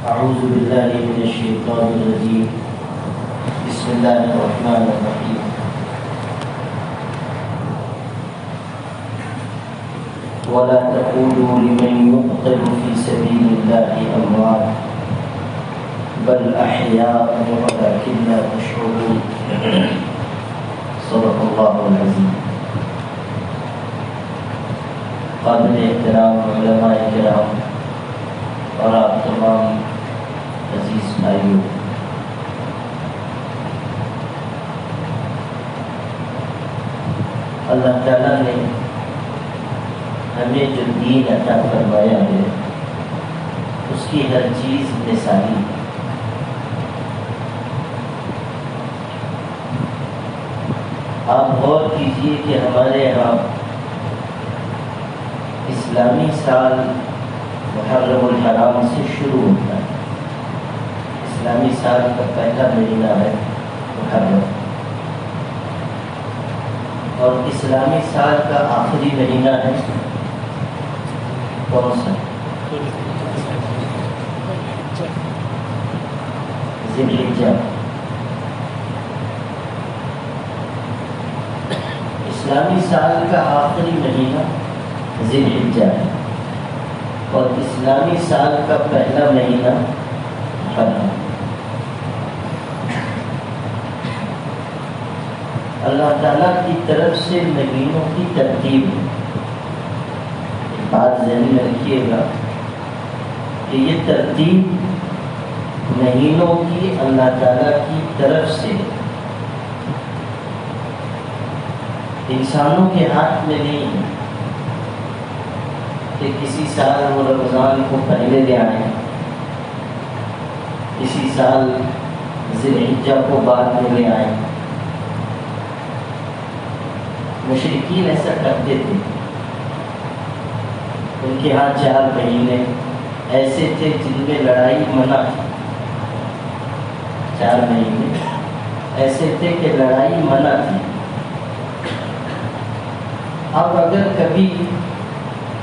أعوذ بالله من الشيطان الرجيم. بسم الله الرحمن الرحيم. ولا تقولوا لمن يقتل في سبيل الله أموات بل أحياء ولكن لا تشعرون. صدق الله العظيم. قابل احترام علماء کرام اور آپ تمام عزیز بھائیوں، اللہ تعالیٰ نے ہمیں جو دین عطا فرمایا ہے اس کی ہر چیز مثالی ہے. آپ غور کیجئے کہ ہمارے یہاں اسلامی سال محرم الحرام سے شروع ہوتا ہے. اسلامی سال کا پہلا مہینہ ہے محرم، اور اسلامی سال کا آخری مہینہ ہے کون سا؟ ذی الحجہ. اسلامی سال کا آخری مہینہ ذی الحجہ ہے اور اسلامی سال کا پہلا مہینہ محرم. اللہ تعالیٰ کی طرف سے مہینوں کی ترتیب ہے. بات ذہن میں رکھیے گا کہ یہ ترتیب مہینوں کی اللہ تعالیٰ کی طرف سے انسانوں کے ہاتھ میں نہیں ہے کہ کسی سال وہ رمضان کو پہلے لے آئیں، کسی سال ذی الحجہ کو بعد میں لے آئیں. مشرکین ایسا کرتے تھے. ان کے ہاں 4 مہینے ایسے تھے جن میں لڑائی منع تھی. 4 مہینے ایسے تھے کہ لڑائی منع تھی. اب اگر کبھی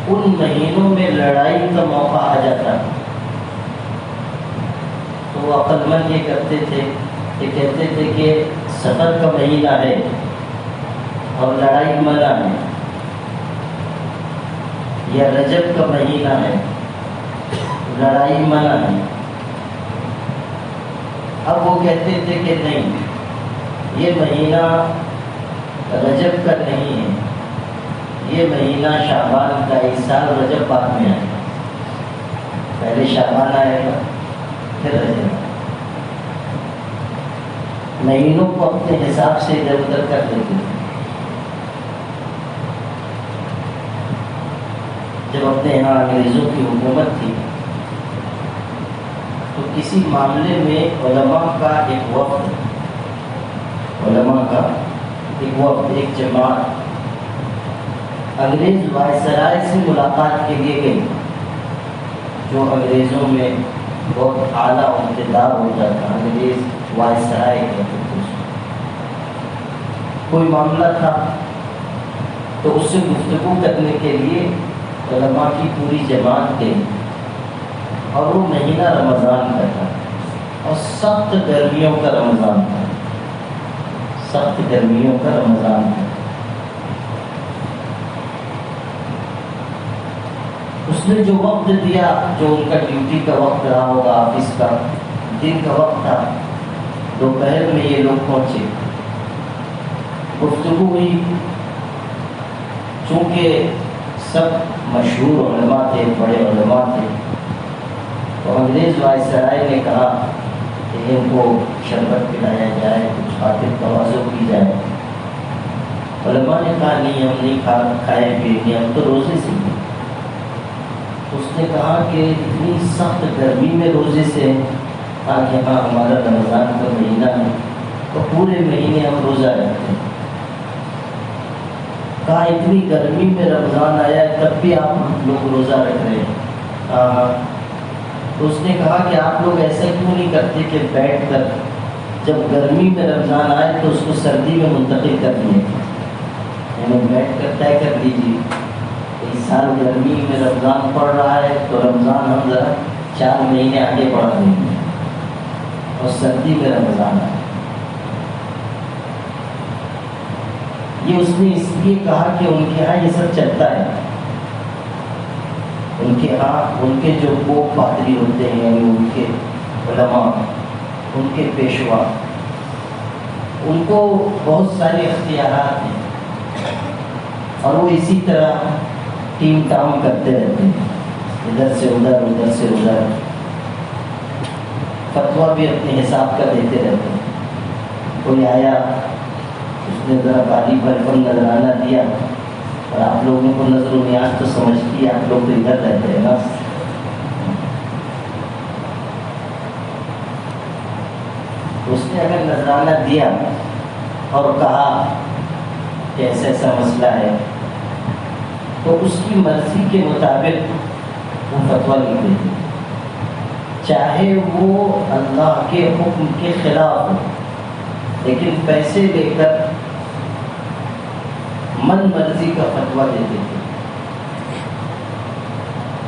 ان مہینوں میں لڑائی کا موقع آ جاتا تو وہ عقل مند یہ کرتے تھے کہ کہتے تھے کہ سفر کا مہینہ ہے اور لڑائی منع ہے، یا رجب کا مہینہ ہے لڑائی منع ہے. اب وہ کہتے تھے کہ نہیں، یہ مہینہ رجب کا نہیں ہے، یہ مہینہ شعبان کا. اس سال رجب بعد میں آئے گا، پہلے شعبان آئے گا پھر رجب. مہینوں کو اپنے حساب سے ادھر ادھر کر دیتے تھے. جب اپنے یہاں انگریزوں کی حکومت تھی تو کسی معاملے میں علماء کا ایک وفد، ایک جماعت انگریز وائسرائے سے ملاقات کے لیے گئی، جو انگریزوں میں بہت اعلیٰ عہدیدار ہوتا تھا. انگریز وائسرائے کہتے تھے. کوئی معاملہ تھا تو اس سے گفتگو کرنے کے لیے علماء کی پوری جماعت گئی، اور وہ مہینہ رمضان کا تھا اور سخت گرمیوں کا رمضان تھا. اس نے جو وقت دیا، جو ان کا ڈیوٹی کا وقت رہا ہوگا، آفس کا دن کا وقت تھا، دوپہر میں یہ لوگ پہنچے. گفتگو ہوئی. چونکہ سب مشہور علماء تھے، بڑے علماء تھے، تو انگریز وائسرائے نے کہا کہ ان کو شربت پلایا جائے، کچھ خاطر تواضع کی جائے. علماء نے کہا نہیں، ہم نہیں کھائے پیئیں گے، ہم تو روزے سے ہیں. اس نے کہا کہ اتنی سخت گرمی میں روزے سے ہیں. کہا کہ ہاں، ہمارا رمضان کا مہینہ ہے تو پورے مہینے ہم روزہ رکھتے ہیں. کہا اتنی گرمی میں رمضان آیا ہے تب بھی آپ لوگ روزہ رکھ رہے ہیں؟ تو اس نے کہا کہ آپ لوگ ایسا کیوں نہیں کرتے کہ بیٹھ کر جب گرمی میں رمضان آئے تو اس کو سردی میں منتقل کر دیں، یعنی بیٹھ کر طے کر لیجیے اس سال گرمی میں رمضان پڑ رہا ہے تو رمضان ہم ذرا 4 مہینے آگے بڑھا دیں گے اور سردی میں رمضان آئے. یہ اس نے اس لیے کہا کہ ان کے ہاں یہ سب چلتا ہے. ان کے ہاں ان کے جو پوپ پادری ہوتے ہیں، یعنی ان کے علماء، ان کے پیشوا، ان کو بہت سارے اختیارات ہیں اور وہ اسی طرح ٹیم کام کرتے رہتے ہیں، ادھر سے ادھر، ادھر سے ادھر، فتویٰ بھی اپنے حساب کا دیتے رہتے ہیں. کوئی آیا، اس نے ذرا بالی بھرکم نظرانہ دیا، اور آپ لوگوں کو نظر و نیاز تو سمجھتی ہے، آپ لوگ تو ادھر رہتے ہیں نا. اس نے اگر نذرانہ دیا اور کہا کہ ایسا ایسا مسئلہ ہے، تو اس کی مرضی کے مطابق وہ فتویٰ لکھ دیتے، چاہے وہ اللہ کے حکم کے خلاف ہو، لیکن پیسے لے کر من مرضی کا فتویٰ دیتے تھے.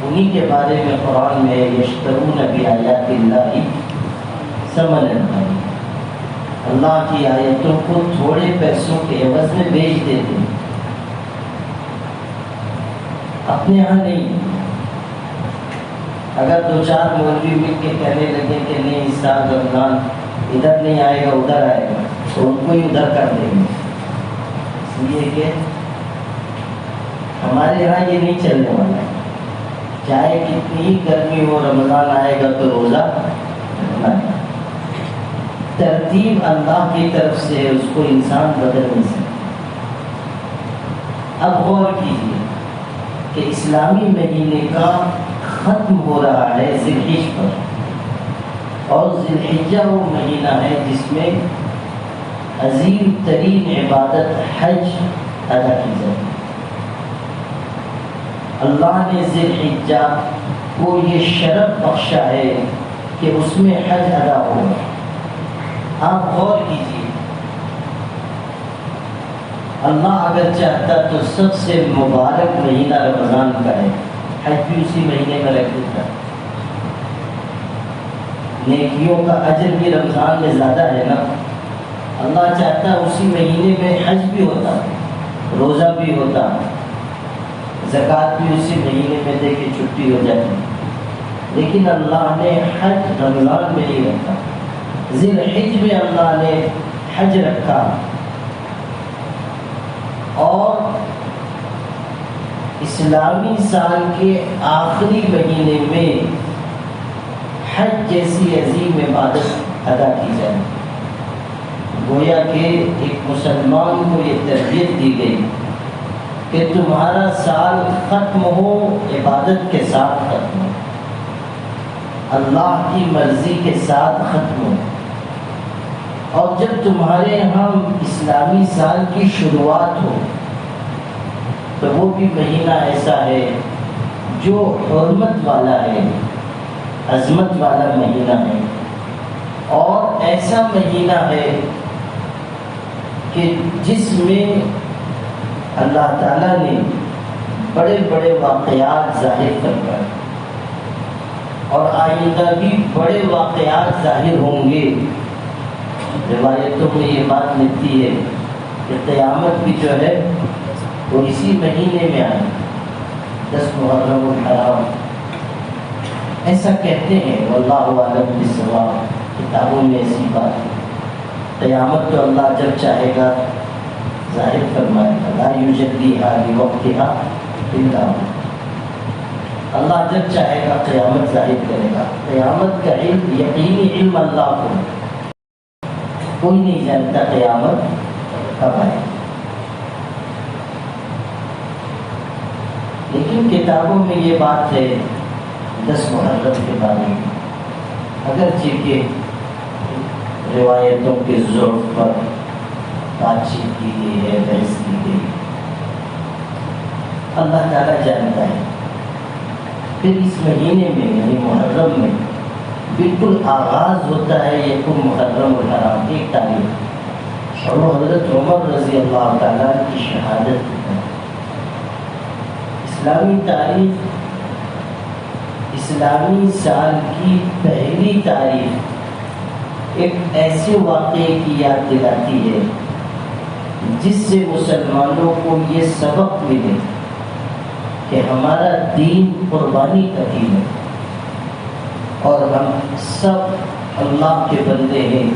انہی کے بارے میں قرآن میں یشترون بآیات اللہ ثمنا قلیلا، اللہ کی آیتوں کو تھوڑے پیسوں کے عوض میں بیچ دیتے ہیں، اپنے یہاں نہیں. اگر 2-4 مولوی مل کے کہنے لگے کہ نہیں اس سال رمضان ادھر نہیں آئے گا ادھر آئے گا، تو ان کو ہی ادھر کر دیں گے. اس لیے کہ ہمارے یہاں یہ نہیں چلنے والا ہے، چاہے کتنی ہی گرمی ہو، رمضان آئے گا تو روزہ رکھنا ہے. ترتیب اللہ کی طرف سے، اس کو انسان بدل نہیں سکتا. اب غور کیجیے کہ اسلامی مہینے کا ختم ہو رہا ہے ذی الحجہ پر، اور ذی الحجہ وہ مہینہ ہے جس میں عظیم ترین عبادت حج ادا کی جاتی ہے. اللہ نے ذی الحجہ کو یہ شرف بخشا ہے کہ اس میں حج ادا ہوگا. آپ غور کیجیے، اللہ اگر چاہتا تو سب سے مبارک مہینہ رمضان کا ہے، حج بھی اسی مہینے میں رکھ دیتا. نیکیوں کا اجر بھی رمضان میں زیادہ ہے نا. اللہ چاہتا اسی مہینے میں حج بھی ہوتا، روزہ بھی ہوتا، زکوٰۃ بھی اسی مہینے میں دے کے چھٹی ہو جاتی، لیکن اللہ نے حج رمضان میں نہیں رکھا. ذی الحجہ میں اللہ نے حج رکھا، اور اسلامی سال کے آخری مہینے میں حج جیسی عظیم عبادت ادا کی جائے. گویا کہ ایک مسلمان کو یہ تربیت دی گئی کہ تمہارا سال ختم ہو عبادت کے ساتھ ختم ہو، اللہ کی مرضی کے ساتھ ختم ہو. اور جب تمہارے یہاں اسلامی سال کی شروعات ہو تو وہ بھی مہینہ ایسا ہے جو حرمت والا ہے، عظمت والا مہینہ ہے، اور ایسا مہینہ ہے کہ جس میں اللہ تعالیٰ نے بڑے بڑے واقعات ظاہر فرمائے، اور آئندہ بھی بڑے واقعات ظاہر ہوں گے. روایتوں میں یہ بات ملتی ہے کہ قیامت بھی جو ہے وہ اسی مہینے میں آئے، 10 محرم الحرام. ایسا کہتے ہیں، واللہ اعلم بالصواب، کتابوں میں ایسی بات ہے. قیامت تو اللہ جب چاہے گا ظاہر فرمائے گا، لا یجلیھا لوقتھا الا ھو. اللہ جب چاہے گا قیامت ظاہر کرے گا. قیامت کا علم، یقینی علم اللہ کو، کوئی نہیں جانتا قیامت کب آئے. لیکن کتابوں میں یہ بات ہے 10 محرم کے بارے میں، اگرچہ کہ روایتوں کے ضعف پر بات چیت کی گئی ہے، بحث کی گئی. اللہ تعالیٰ جانتا ہے. پھر اس مہینے میں یعنی محرم میں بالکل آغاز ہوتا ہے یکم محرم الحرام، ایک تاریخ، اور وہ حضرت عمر رضی اللہ تعالیٰ کی شہادت ہے. اسلامی تاریخ اس اسلامی سال کی پہلی تاریخ ایک ایسے واقعے کی یاد دلاتی ہے جس سے مسلمانوں کو یہ سبق ملے کہ ہمارا دین قربانی کا دین ہے اور ہم سب اللہ کے بندے ہیں،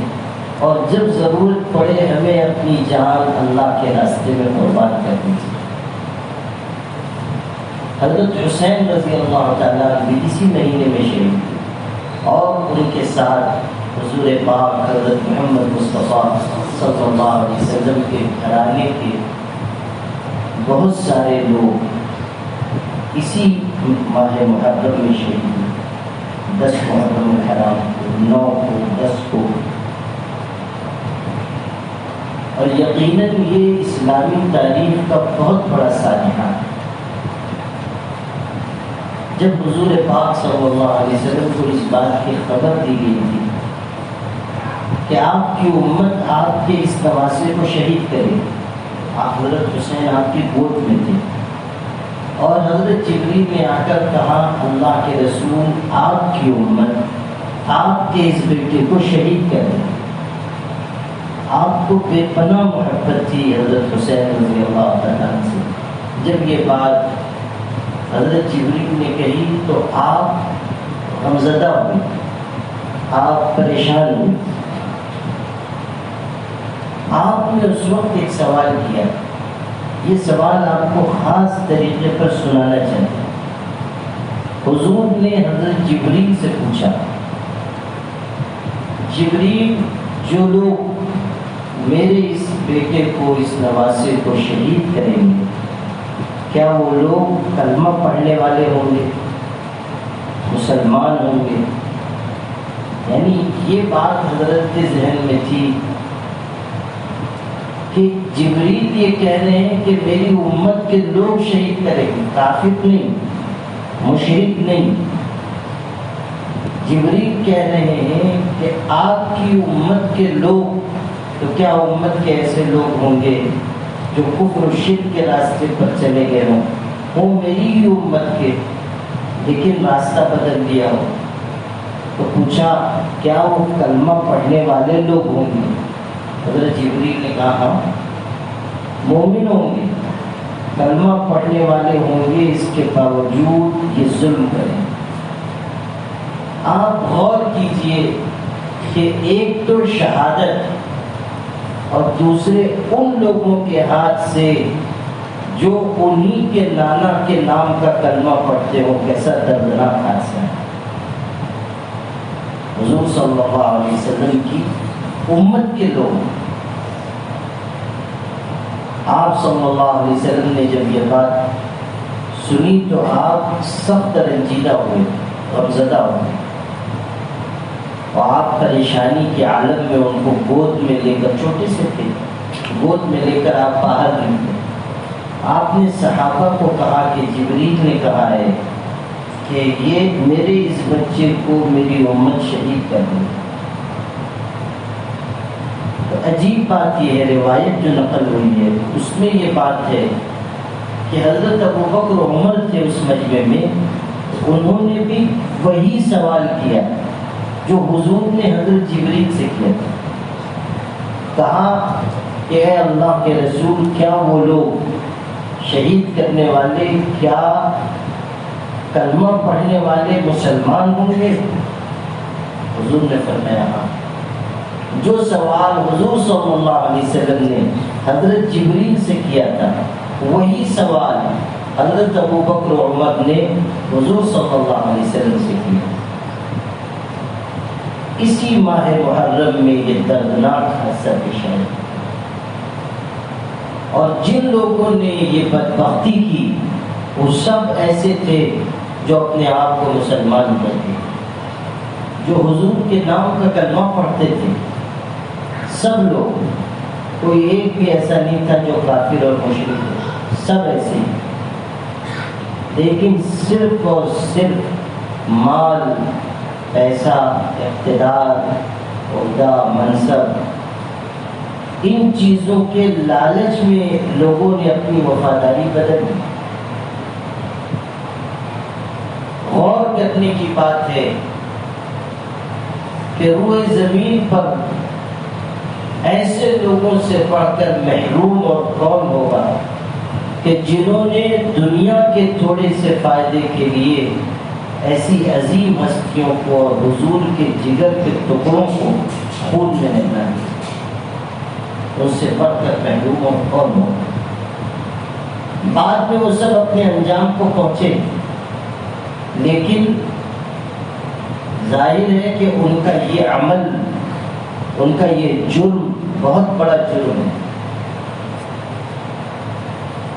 اور جب ضرورت پڑے ہمیں اپنی جان اللہ کے راستے میں قربان کرنی چاہیے۔ حضرت حسین رضی اللہ تعالیٰ بھی اسی مہینے میں شہید ہوئے، اور ان کے ساتھ حضور پاک حضرت محمد مصطفیٰ صلی اللہ علیہ وسلم کے گھرانے کے بہت سارے لوگ اسی ماہ محرم میں شہید ہوئے، 10 محرم الحرام کو، 9 کو، 10 کو۔ اور یقیناً یہ اسلامی تاریخ کا بہت بڑا سانحہ ہے۔ جب حضور پاک صلی اللہ علیہ وسلم کو اس بات کی خبر دی گئی تھی کہ آپ کی امت آپ کے اس نواسے کو شہید کرے، حضرت حسین آپ کی گود میں تھے، اور حضرت جبریل نے آ کر کہا اللہ کے رسول آپ کی امت آپ کے اس بیٹے کو شہید کرے، آپ کو بے پناہ محبت تھی حضرت حسین رضی اللہ عنہ سے۔ جب یہ بات حضرت جبریل نے کہی تو آپ غمزدہ ہوئے، آپ پریشان ہوئے۔ آپ نے اس وقت ایک سوال کیا، یہ سوال آپ کو خاص طریقے پر سنانا چاہتے ہیں۔ حضور نے حضرت جبریل سے پوچھا، جبریل جو لوگ میرے اس بیٹے کو، اس نواسے کو شہید کریں گے، کیا وہ لوگ کلمہ پڑھنے والے ہوں گے، مسلمان ہوں گے؟ یعنی یہ بات حضرت کے ذہن میں تھی کہ جبریل یہ کہہ رہے ہیں کہ میری امت کے لوگ شہید کریں گے، کافر نہیں، مشرک نہیں۔ جبریل کہہ رہے ہیں کہ آپ کی امت کے لوگ، تو کیا امت کے ایسے لوگ ہوں گے جو کفر و شرک کے راستے پر چلے گئے ہوں، وہ میری ہی امت کے لیکن راستہ بدل دیا ہو؟ تو پوچھا کیا وہ کلمہ پڑھنے والے لوگ ہوں گے؟ حضرت جبریل نے کہا ہاں، مومن ہوں گے، کلمہ پڑھنے والے ہوں گے، اس کے باوجود یہ ظلم کریں۔ آپ غور کیجئے کہ ایک تو شہادت، اور دوسرے ان لوگوں کے ہاتھ سے جو انہی کے نانا کے نام کا کلمہ پڑھتے ہو، کیسا دردناک حادثہ ہے۔ حضور صلی اللہ علیہ وسلم کی امت کے لوگ، آپ صلی اللہ علیہ وسلم نے جب یہ بات سنی تو آپ سخت رنجیدہ ہوئے، غمزدہ ہوئے، اور آپ پریشانی کے عالم میں ان کو گود میں لے کر، چھوٹے سے تھے، گود میں لے کر آپ باہر نکلے۔ آپ نے صحابہ کو کہا کہ جبریل نے کہا ہے کہ یہ میرے اس بچے کو میری امت شہید کر دے۔ تو عجیب بات یہ ہے، روایت جو نقل ہوئی ہے اس میں یہ بات ہے کہ حضرت ابوبکر و عمر تھے اس مجمع میں، انہوں نے بھی وہی سوال کیا جو حضور نے حضرت جبریل سے کیا تھا۔ کہا کہ اے اللہ کے رسول، کیا وہ لوگ شہید کرنے والے، کیا کلمہ پڑھنے والے مسلمان ہوں گے؟ حضور نے فرمایا ہاں۔ جو سوال حضور صلی اللہ علیہ وسلم نے حضرت جبریل سے کیا تھا، وہی سوال حضرت ابوبکر و عمر نے حضور صلی اللہ علیہ وسلم سے کیا۔ اسی ماہ محرم میں یہ دردناک حادثہ پیش آیا، اور جن لوگوں نے یہ بدبختی کی وہ سب ایسے تھے جو اپنے آپ کو مسلمان کہتے، جو حضور کے نام کا کلمہ پڑھتے تھے، سب لوگ، کوئی ایک بھی ایسا نہیں تھا جو کافر اور مشرک تھے، سب ایسے ہی۔ لیکن صرف اور صرف مال، پیسہ، اقتدار، عہدہ، منصب، ان چیزوں کے لالچ میں لوگوں نے اپنی وفاداری بدل دی۔ غور غور کرنے کی بات ہے کہ روئے زمین پر ایسے لوگوں سے پڑھ کر محروم اور کون ہوگا کہ جنہوں نے دنیا کے تھوڑے سے فائدے کے لیے ایسی عظیم ہستیوں کو اور حضور کے جگر کے ٹکڑوں کو خون میں نہلایا، ان سے بڑھ کر محروم اور کون ہوگا۔ بعد میں وہ سب اپنے انجام کو پہنچے، لیکن ظاہر ہے کہ ان کا یہ عمل، ان کا یہ جرم بہت بڑا جرم ہے۔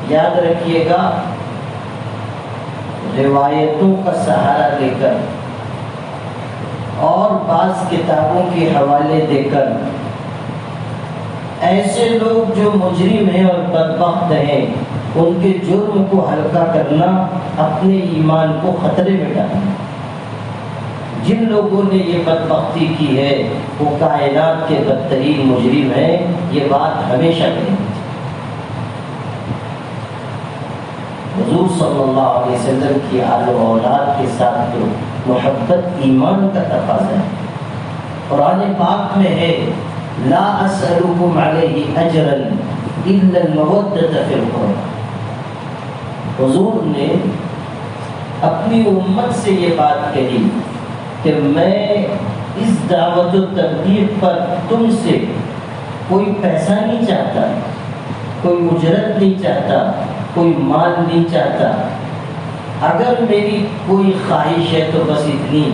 یاد رکھیے گا، روایتوں کا سہارا لے کر اور بعض کتابوں کے حوالے دے کر ایسے لوگ جو مجرم ہیں اور بدبخت ہیں، ان کے جرم کو ہلکا کرنا اپنے ایمان کو خطرے میں ڈالنا۔ جن لوگوں نے یہ بدبختی کی ہے وہ کائنات کے بدترین مجرم ہیں، یہ بات ہمیشہ کہیں۔ حضور صلی اللہ علیہ وسلم کی آل و اولاد کے ساتھ جو محبت ایمان کا تقاضا ہے، قرآن پاک میں ہے لا اسألکم علیہ اجرا الا المودۃ فی القربى۔ حضور نے اپنی امت سے یہ بات کہی کہ میں اس دعوت و تبلیغ پر تم سے کوئی پیسہ نہیں چاہتا، کوئی اجرت نہیں چاہتا، کوئی مال نہیں چاہتا۔ اگر میری کوئی خواہش ہے تو بس اتنی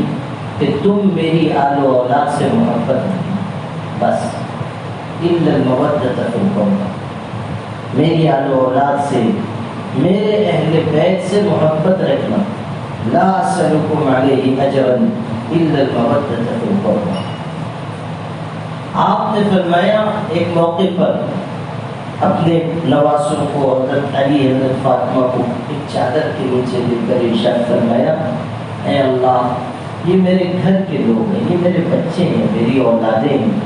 کہ تم میری آل و اولاد سے محبت رکھنا، بس الا المودۃ فی القربى، میری آل و اولاد سے، میرے اہل بیت سے محبت رکھنا۔ لا اسألکم علیہ اجرا الا المودۃ فی القربى۔ آپ نے فرمایا ایک موقع پر اپنے نواسوں کو، حضرت علی، حضرت فاطمہ کو ایک چادر کے نیچے لے کر ارشاد فرمایا، اے اللہ یہ میرے گھر کے لوگ ہیں، یہ میرے بچے ہیں، میری اولادیں ہیں،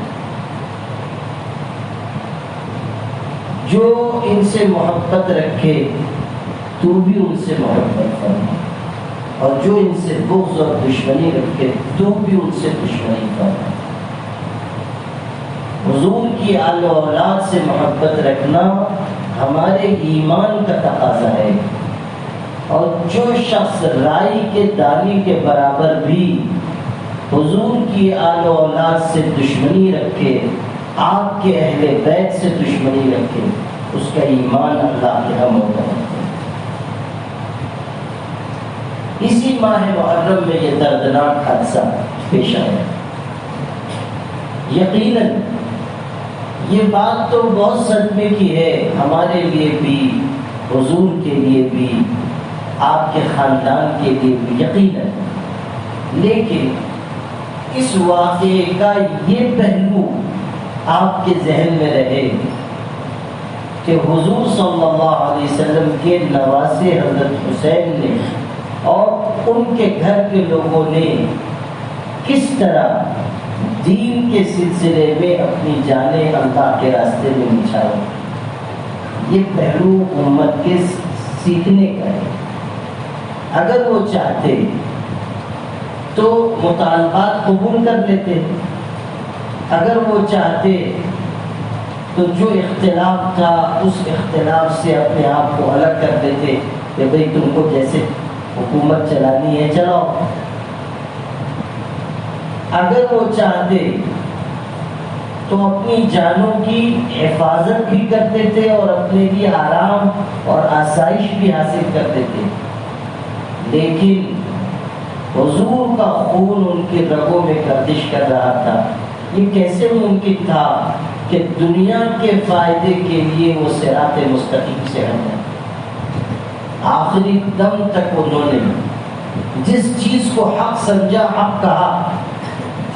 جو ان سے محبت رکھے تو بھی ان سے محبت فرما، اور جو ان سے بغض اور دشمنی رکھے تو بھی ان سے دشمنی فرما۔ حضور کی آل و اولاد سے محبت رکھنا ہمارے ایمان کا تقاضا ہے، اور جو شخص رائی کے دانی کے برابر بھی حضور کی آل و اولاد سے دشمنی رکھے، آپ کے اہل بیت سے دشمنی رکھے، اس کا ایمان اللہ کے ہم ہوتا ہے۔ اسی ماہ محرم میں یہ دردناک حادثہ پیش آیا۔ یقیناً یہ بات تو بہت صدمے کی ہے، ہمارے لیے بھی، حضور کے لیے بھی، آپ کے خاندان کے لیے بھی یقیناً، لیکن اس واقعے کا یہ پہلو آپ کے ذہن میں رہے کہ حضور صلی اللہ علیہ وسلم کے نواسے حضرت حسین نے اور ان کے گھر کے لوگوں نے کس طرح دین کے سلسلے میں اپنی جانیں اللہ کے راستے میں نچھائی، یہ پہلو امت کے سیکھنے کا ہے۔ اگر وہ چاہتے تو مطالبات قبول کر لیتے، اگر وہ چاہتے تو جو اختلاف تھا اس اختلاف سے اپنے آپ کو الگ کر دیتے کہ بھئی تم کو جیسے حکومت چلانی ہے چلاؤ۔ اگر وہ چاہتے تو اپنی جانوں کی حفاظت بھی کرتے تھے اور اپنے لیے آرام اور آسائش بھی حاصل کرتے تھے، لیکن حضور کا خون ان کے رگوں میں گردش کر رہا تھا۔ یہ کیسے ممکن تھا کہ دنیا کے فائدے کے لیے وہ صراط مستقیم سے ہٹے؟ آخری دم تک انہوں نے جس چیز کو حق سمجھا حق کہا،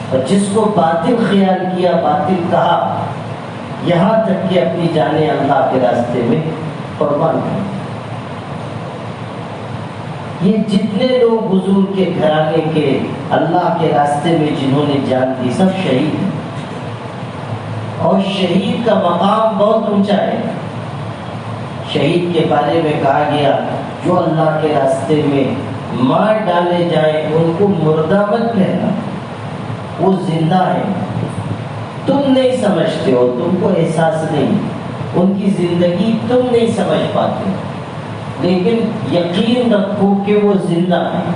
اور جس کو باطل خیال کیا باطل کہا، یہاں تک کہ اپنی جانیں اللہ کے راستے میں قربان کر۔ یہ جتنے لوگ حضور کے گھرانے کے اللہ کے راستے میں جنہوں نے جان دی، سب شہید ہیں، اور شہید کا مقام بہت اونچا ہے۔ شہید کے بارے میں کہا گیا جو اللہ کے راستے میں مار ڈالے جائیں ان کو مردہ مت کہنا، وہ زندہ ہیں، تم نہیں سمجھتے ہو، تم کو احساس نہیں، ان کی زندگی تم نہیں سمجھ پاتے، لیکن یقین رکھو کہ وہ زندہ ہیں۔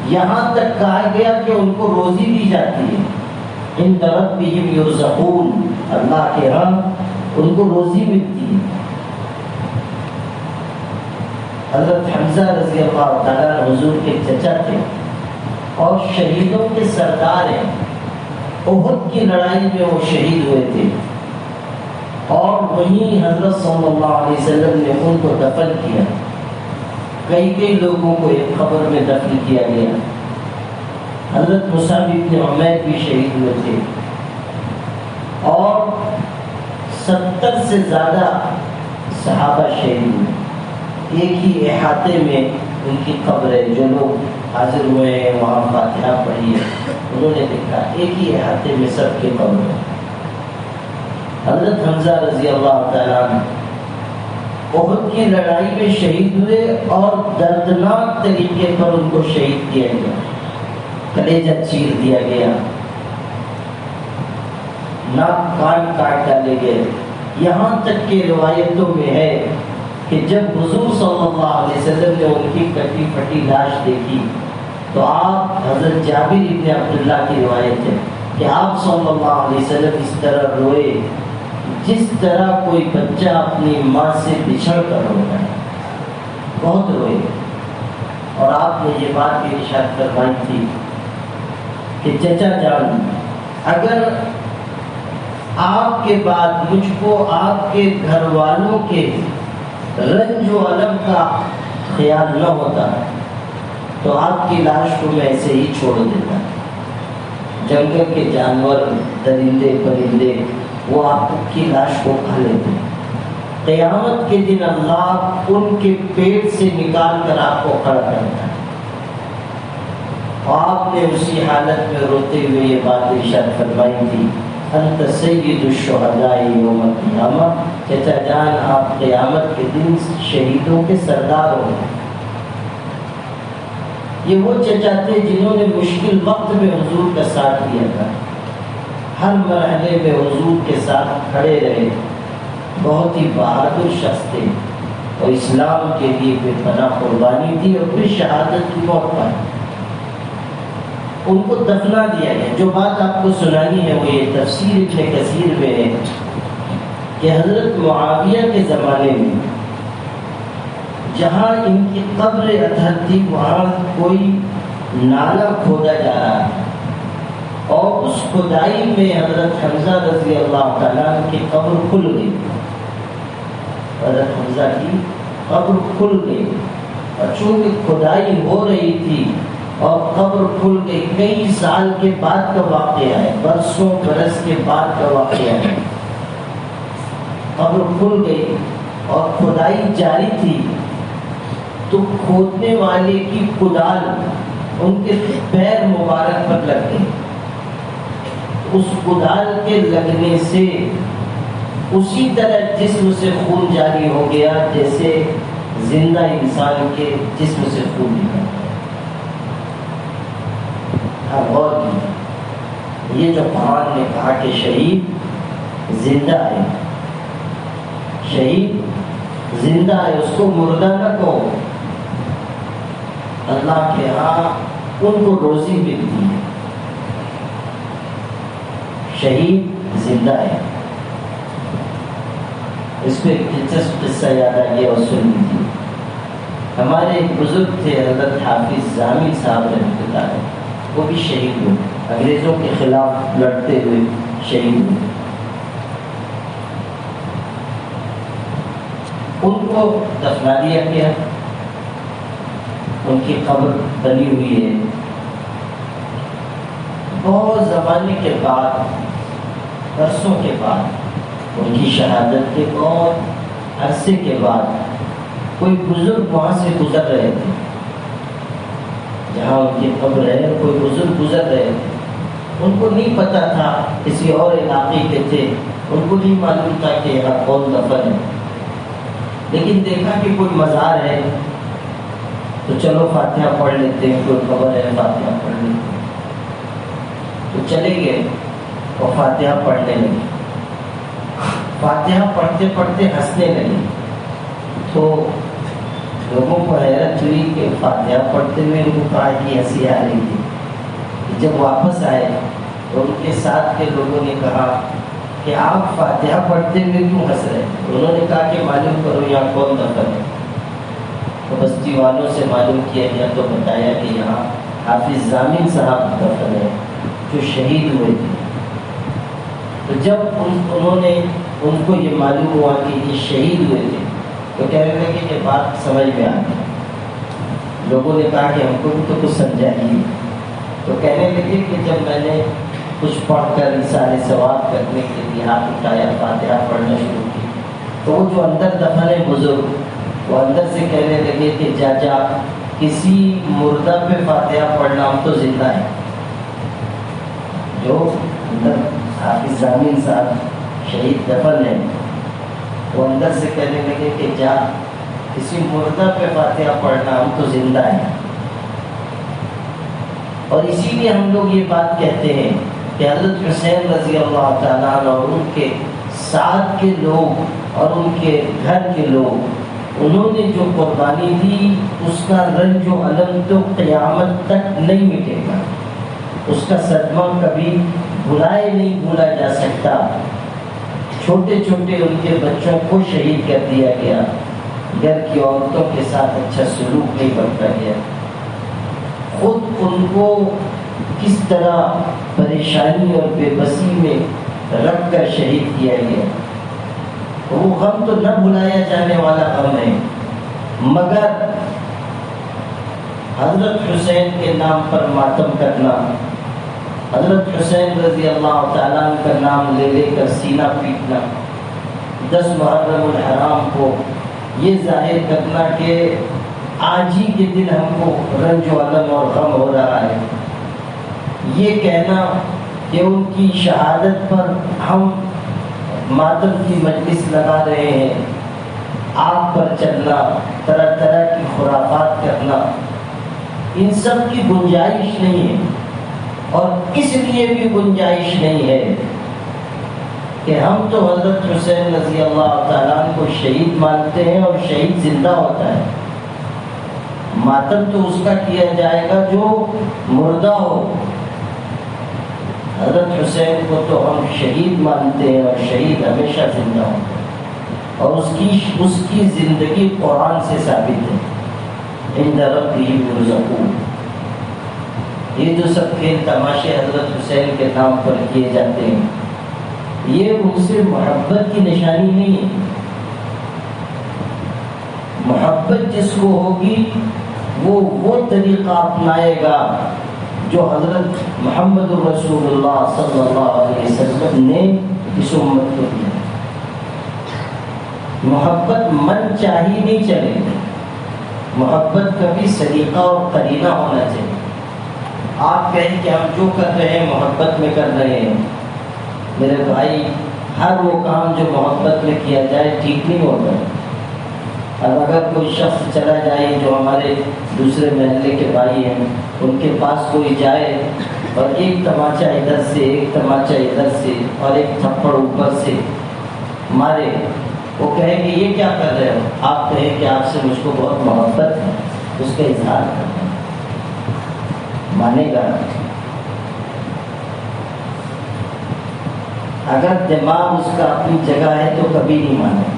یہاں تک کہا گیا کہ ان کو روزی دی جاتی ہے، عند ربہم یرزقون، اللہ کے ہاں ان کو روزی ملتی ہے۔ حضرت حمزہ رضی اللہ تعالیٰ حضور کے چچا تھے اور شہیدوں کے سردار ہیں، احد کی لڑائی میں وہ شہید ہوئے تھے، اور وہیں حضرت صلی اللہ علیہ وسلم نے ان کو دفن کیا۔ کئی لوگوں کو ایک قبر میں دفن کیا گیا۔ حضرت مصعب بن عمیر بھی شہید ہوئے تھے، اور 70 سے زیادہ صحابہ شہید ہوئے۔ ایک ہی احاطے میں ان کی قبر ہے، جو لوگ حاضر ہوئے ہیں وہاں فاتحہ پڑھی ہے، انہوں نے دیکھا ایک ہی احاطے میں سب کی قبر ہے۔ حضرت حمزہ رضی اللہ تعالیٰ احد کی لڑائی میں شہید ہوئے، اور دردناک طریقے پر ان کو شہید کیا گیا، کلیجہ چیر دیا گیا، ناک کان کاٹ ڈالے گئے۔ یہاں تک کہ روایتوں میں ہے کہ جب حضور صلی اللہ علیہ وسلم نے ان کی کٹی پھٹی لاش دیکھی تو آپ، حضرت جابر بن عبداللہ کی روایت ہے کہ آپ صلی اللہ علیہ وسلم اس طرح روئے جس طرح کوئی بچہ اپنی ماں سے بچھڑ کر روتا ہے، بہت روئے۔ اور آپ نے یہ بات بھی ارشاد فرمائی تھی کہ چچا جان، اگر آپ کے بعد مجھ کو آپ کے گھر والوں کے رنج و الم کا خیال نہ ہوتا تو آپ کی لاش کو میں ایسے ہی چھوڑ دیتا۔ جنگل کے جانور، درندے پرندے، وہ آپ کی لاش کو کھا لیتے۔ قیامت کے دن اللہ ان کے پیٹ سے نکال کر آپ کو کھڑا کرتا ہے۔ آپ نے اسی حالت میں روتے ہوئے یہ بات ارشاد فرمائی تھی، انت سید الشہداء یوم القیامہ، چچا جان آپ قیامت کے دن شہیدوں کے سردار ہوں گے۔ یہ وہ چچا تھے جنہوں نے مشکل وقت میں حضور کا ساتھ دیا تھا، ہر مرحلے میں حضور کے ساتھ کھڑے رہے، بہت ہی بہادر شخص تھے، اور اسلام کے لیے بے پناہ قربانی دی، اور پھر شہادت کی موت پائی۔ ان کو دفنا دیا گیا۔ جو بات آپ کو سنانی ہے وہ یہ تفسیر ابن کثیر میں ہے کہ حضرت معاویہ کے زمانے میں جہاں ان کی قبر اطہر تھی وہاں کوئی نالا کھودا جا رہا تھا، اور اس کھدائی میں حضرت حمزہ رضی اللہ تعالیٰ کی قبر کھل گئی۔ حضرت حمزہ کی قبر کھل گئی، اور چونکہ کھدائی ہو رہی تھی اور قبر کھل گئی، کئی سال کے بعد کا واقعہ ہے، برسوں برس کے بعد کا واقعہ ہے۔ قبر کھل گئی اور کھدائی جاری تھی، تو کھودنے والے کی کدال ان کے پیر مبارک پر لگ گئی۔ اس کدال کے لگنے سے اسی طرح جسم سے خون جاری ہو گیا جیسے زندہ انسان کے جسم سے خون نکلتا ہے۔ غور کی، یہ جو قرآن نے کہا کہ شہید زندہ ہے، شہید زندہ ہے، اس کو مردہ نہ کہو۔ اللہ کے ہاں ان کو روزی ملتی ہے، شہید زندہ ہے۔ اس کو ایک دلچسپ قصہ یاد آ گیا اور سن لیجیے۔ ہمارے ایک بزرگ تھے حضرت حافظ ضامی صاحب رحمۃ اللہ علیہ، وہ بھی شہید ہوئے، انگریزوں کے خلاف لڑتے ہوئے شہید ہوئے۔ ان کو دفنا دیا گیا، ان کی قبر بنی ہوئی ہے۔ بہت زمانے کے بعد، برسوں کے بعد، ان کی شہادت کے بہت عرصے کے بعد کوئی بزرگ وہاں سے گزر رہے تھے، جہاں ان کی قبر ہے، کوئی بزرگ گزر رہے تھے۔ ان کو نہیں پتا تھا، کسی اور علاقے کے تھے، ان کو نہیں معلوم تھا کہ یہاں کون دفن ہے، لیکن دیکھا کہ کوئی مزار ہے، تو چلو فاتحہ پڑھ لیتے ہیں، کوئی خبر ہے فاتحہ پڑھ لیتے ہیں۔ تو چلے گئے اور فاتحہ پڑھنے لگے۔ فاتحہ پڑھتے پڑھتے ہنسنے لگے، تو لوگوں کو حیرت ہوئی کہ فاتحہ پڑھتے ہوئے ان کو کہا کہ ہنسی آ رہی تھی۔ جب واپس آئے تو ان کے ساتھ کے لوگوں نے کہا کہ آپ فاتحہ پڑھتے ہوئے کیوں ہنس رہے ہیں؟ انہوں نے کہا کہ معلوم کرو یہاں کون دفن ہے۔ تو بستی والوں سے معلوم کیا گیا تو بتایا کہ یہاں حافظ ضامن صاحب دفن ہے جو شہید ہوئے تھے۔ تو جب انہوں نے ان کو یہ معلوم ہوا کہ یہ شہید ہوئے تھے تو کہنے لگے کہ بات سمجھ میں آ گئی۔ لوگوں نے کہا کہ ہم کو بھی تو کچھ سمجھائیے۔ تو کہنے لگے کہ جب میں نے کچھ پڑھ کر سارے ثواب کرنے کے لیے ہاتھ اٹھایا، فاتحہ پڑھنا شروع کی، تو وہ جو اندر دفن ہے بزرگ، وہ اندر سے کہنے لگے کہ جا کسی مردہ پہ فاتحہ پڑھنا، ہم تو زندہ ہیں۔ جو اندر حافظ ضامن صاحب شہید دفن ہے، وہ اندر سے کہنے لگے کہ جا کسی مردہ پہ فاتحہ پڑھنا، ہم تو زندہ ہیں۔ اور اسی لیے ہم لوگ یہ بات کہتے ہیں کہ حضرت حسین رضی اللہ تعالیٰ عنہ اور ان کے ساتھ کے لوگ اور ان کے گھر کے لوگ، انہوں نے جو قربانی دی اس کا رنج و الم تو قیامت تک نہیں مٹے گا، اس کا صدمہ کبھی نہیں بھولا جا سکتا۔ چھوٹے چھوٹے ان کے بچوں کو شہید کر دیا گیا، گھر کی عورتوں کے ساتھ اچھا سلوک نہیں برتا گیا، خود ان کو کس طرح پریشانی اور بے بسی میں رکھ کر شہید کیا گیا۔ وہ غم تو نہ بھلایا جانے والا غم ہے، مگر حضرت حسین کے نام پر ماتم کرنا، حضرت حسین رضی اللہ تعالیٰ عنہ کا نام لے لے کر سینہ پیٹنا، 10 محرم الحرام کو یہ ظاہر کرنا کہ آج ہی کے دن ہم کو رنج و الم اور غم ہو رہا ہے، یہ کہنا کہ ان کی شہادت پر ہم ماتم کی مجلس لگا رہے ہیں، آگ پر چلنا، طرح طرح کی خرافات کرنا، ان سب کی گنجائش نہیں ہے۔ اور اس لیے بھی گنجائش نہیں ہے کہ ہم تو حضرت حسین رضی اللہ تعالیٰ عنہ کو شہید مانتے ہیں اور شہید زندہ ہوتا ہے، ماتم تو اس کا کیا جائے گا جو مردہ ہو۔ حضرت حسین کو تو ہم شہید مانتے ہیں اور شہید ہمیشہ زندہ ہوتا ہے، اور اس کی زندگی قرآن سے ثابت ہے، عند ربہ یرزقون۔ یہ جو سب کھیل تماشے حضرت حسین کے نام پر کیے جاتے ہیں، یہ ان سے محبت کی نشانی نہیں ہے۔ محبت جس کو ہوگی وہ طریقہ اپنائے گا جو حضرت محمد رسول اللہ صلی اللہ علیہ وسلم نے اس امت کو دیا۔ محبت من چاہی نہیں چلے گی، محبت کا بھی سلیقہ اور قرینہ ہونا چاہیے۔ آپ کہیں کہ ہم جو کر رہے ہیں محبت میں کر رہے ہیں، میرے بھائی ہر وہ کام جو محبت میں کیا جائے ٹھیک نہیں ہوتا۔ اب اگر کوئی شخص چلا جائے جو ہمارے دوسرے محلے کے بھائی ہیں، ان کے پاس کوئی جائے اور ایک تماچا ادھر سے ایک تماچا ادھر سے اور ایک تھپڑ اوپر سے مارے، وہ کہے کہ یہ کیا کر رہے ہو؟ آپ کہیں کہ آپ سے مجھ کو بہت محبت ہے، اس کا اظہار کرنا، مانے گا؟ اگر دماغ اس کا اپنی جگہ ہے تو کبھی نہیں مانے،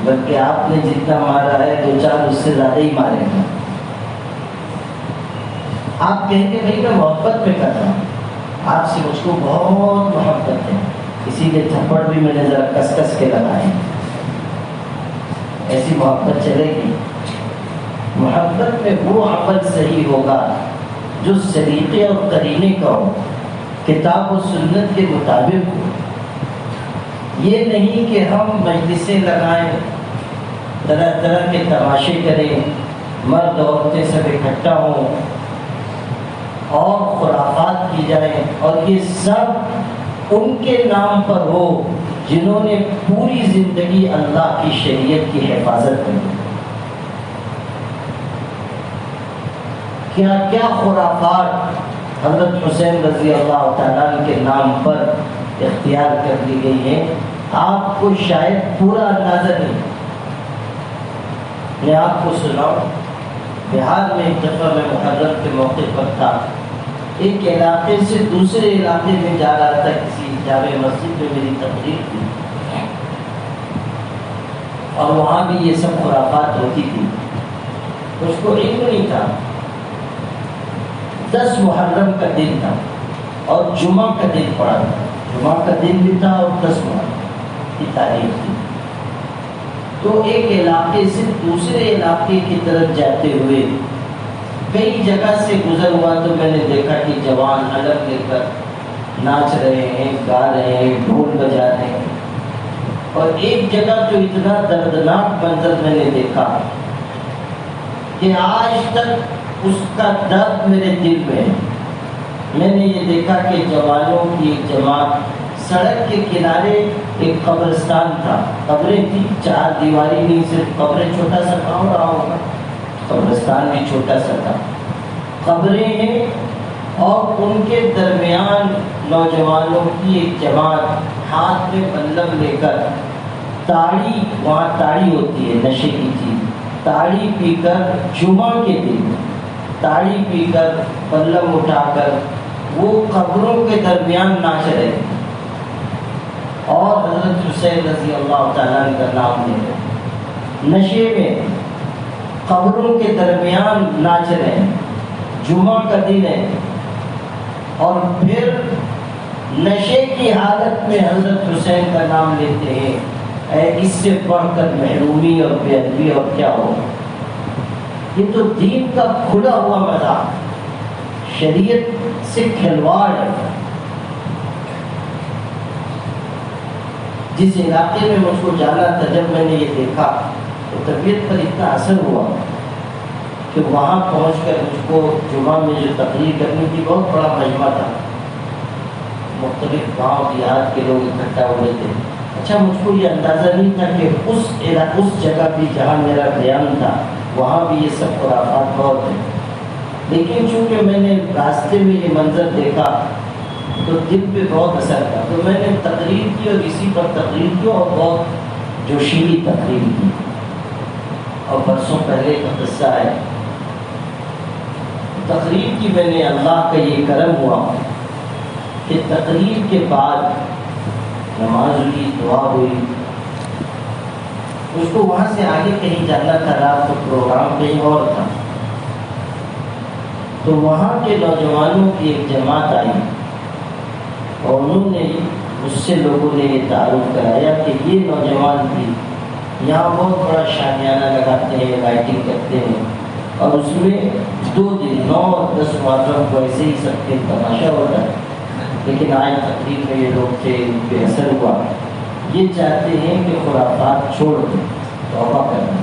بلکہ آپ نے جتنا مارا ہے 2-4 اس سے زیادہ ہی مارے گا۔ آپ کہیں گے بھائی میں محبت میں کر رہا ہوں، آپ سے مجھ کو بہت محبت ہے، اسی لیے تھپڑ بھی میں نے ذرا کس کس کے لگائے۔ ایسی محبت چلے گی؟ محبت میں وہ عمل صحیح ہوگا جو سلیقے اور قرینے کا ہو، کتاب و سنت کے مطابق ہو۔ یہ نہیں کہ ہم مجلسیں لگائیں، طرح طرح کے تماشے کریں، مرد عورتیں سب اکٹھا ہوں اور خرافات کی جائیں، اور یہ سب ان کے نام پر ہو جنہوں نے پوری زندگی اللہ کی شریعت کی حفاظت کی۔ کیا کیا خرافات حضرت حسین رضی اللہ تعالیٰ کے نام پر اختیار کر لی گئی ہیں، آپ کو شاید پورا اندازہ نہیں۔ میں آپ کو سناؤں، بہار میں ایک دفعہ میں محرم کے موقع پر تھا، ایک علاقے سے دوسرے علاقے میں جا رہا تھا، کسی جامع مسجد میں میری تقریر تھی، اور وہاں بھی یہ سب خرافات ہوتی تھی، اس کو علم نہیں تھا۔ 10 محرم کا دن تھا اور جمعہ کا دن پڑا تھا، جمعہ کا دن بھی تھا اور 10 محرم کی تاریخ تھی۔ تو ایک علاقے سے دوسرے علاقے کی طرف جاتے ہوئے کئی جگہ سے گزر ہوا تو میں نے دیکھا کہ جوان علم لے کر ناچ رہے ہیں، گا رہے ہیں، ڈھول بجا رہے ہیں، اور ایک جگہ تو اتنا دردناک منظر میں نے دیکھا کہ آج تک اس کا درد میرے دل میں ہے۔ میں نے یہ دیکھا کہ جوانوں کی ایک جماعت، سڑک کے کنارے ایک قبرستان تھا، قبریں تھی، 4 دیواری نہیں، صرف قبریں، چھوٹا سا کام رہا ہوگا، قبرستان بھی چھوٹا سا تھا، قبریں ہیں، اور ان کے درمیان نوجوانوں کی ایک جماعت ہاتھ میں بلم لے کر تاڑی، وہاں تاڑی ہوتی ہے نشے کی چیز، تاڑی پی کر جمعہ کے دن تاڑی پی کر بلم اٹھا کر وہ قبروں کے درمیان ناچ رہے ہیں، اور حضرت حسین رضی اللہ تعالیٰ کا نام لے رہے، نشے میں قبروں کے درمیان ناچ رہے ہیں، جمعہ کا دن ہے، اور پھر نشے کی حالت میں حضرت حسین کا نام لیتے ہیں۔ اس سے بڑھ کر محرومی اور بے ادبی اور کیا ہو؟ یہ تو دین کا کھلا ہوا مذاق، شریعت سے کھلواڑ ہے۔ جس علاقے میں مجھ کو جانا تھا، جب میں نے یہ دیکھا تو طبیعت پر اتنا اثر ہوا کہ وہاں پہنچ کر مجھ کو جمعہ میں جو تقریر کرنی تھی، بہت بڑا مجمع تھا، مختلف گاؤں دیہات کے لوگ اکٹھا ہوئے تھے۔ اچھا، مجھ کو یہ اندازہ نہیں تھا کہ اس جگہ بھی جہاں میرا بیان تھا وہاں بھی یہ سب خرافات بہت ہیں، لیکن چونکہ میں نے راستے میں یہ منظر دیکھا تو دل پہ بہت اثر تھا، تو میں نے تقریر کی اور اسی پر تقریر کی، اور بہت جوشیلی تقریر کی۔ اور برسوں پہلے کا قصہ ہے، تقریر کی میں نے، اللہ کا یہ کرم ہوا کہ تقریر کے بعد نماز ہوئی، دعا ہوئی، اس کو وہاں سے آگے کہیں جانا تھا، رات کو پروگرام کہیں اور تھا، تو وہاں کے نوجوانوں کی ایک جماعت آئی اور انہوں نے اس سے لوگوں نے یہ تعارف کرایا کہ یہ نوجوان بھی یہاں بہت بڑا شامیانہ لگاتے ہیں، لائٹنگ کرتے ہیں، اور اس میں 2 دن 9 اور 10 محرم کو ایسے ہی سب کے تماشا ہوتا ہے، لیکن آج تقریر میں یہ لوگ تھے، ان پہ اثر ہوا، یہ چاہتے ہیں کہ خرافات چھوڑ دیں، توبہ کرنا۔